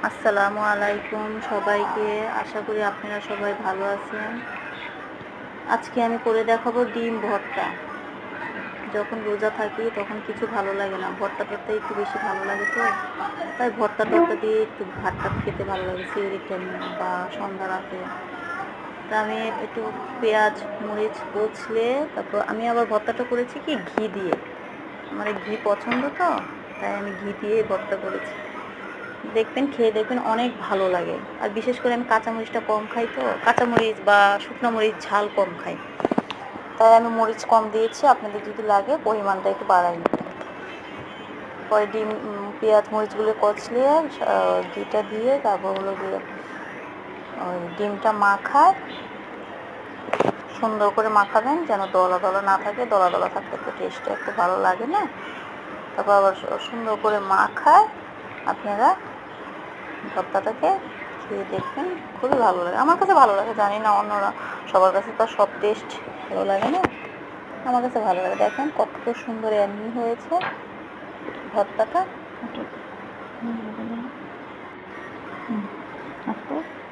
আসসালামু আলাইকুম সবাইকে। আশা করি আপনারা সবাই ভালো আছেন। আজকে আমি করে দেখাবো ডিম ভর্তা। যখন রোজা থাকি তখন কিছু ভালো লাগে না, ভর্তা টর্তা একটু বেশি ভালো লাগে, তো তাই ভর্তা টর্তা দিয়ে একটু ভাত টাত খেতে ভালো লাগে সেহরির টাইমে বা সন্ধ্যা রাতে। তা আমি একটু পেঁয়াজ মরিচ কচলে, তারপর আমি আবার ভর্তাটা করেছি কি ঘি দিয়ে। আমার এই ঘি পছন্দ, তো তাই আমি ঘি দিয়ে ভর্তা করেছি। দেখবেন, খেয়ে দেখবেন, অনেক ভালো লাগে। আর বিশেষ করে আমি কাঁচামরিচটা কম খাই, তো কাঁচামরিচ বা শুকনো মরিচ ঝাল কম খাই, তাই আমি মরিচ কম দিয়েছি। আপনাদের যদি লাগে পরিমাণটা একটু বাড়াই নেবেন। পরে ডিম পেঁয়াজ মরিচগুলো কচলে ঘিটা দিয়ে তারপর হলো গিয়ে ওই ডিমটা মাখায় সুন্দর করে মাখাবেন, যেন দলা দলা না থাকে। দলা দলা থাকলে তো টেস্টটা একটু ভালো লাগে না। তারপর আবার সুন্দর করে মাখায় আপনারা ভর্তাটাকে খেয়ে দেখবেন, খুবই ভালো লাগে। আমার কাছে ভালো লাগে, জানি না অন্যরা সবার কাছে তো সব টেস্ট ভালো লাগে না, আমার কাছে ভালো লাগে। দেখেন কত সুন্দর এমনি হয়েছে ভর্তাটা।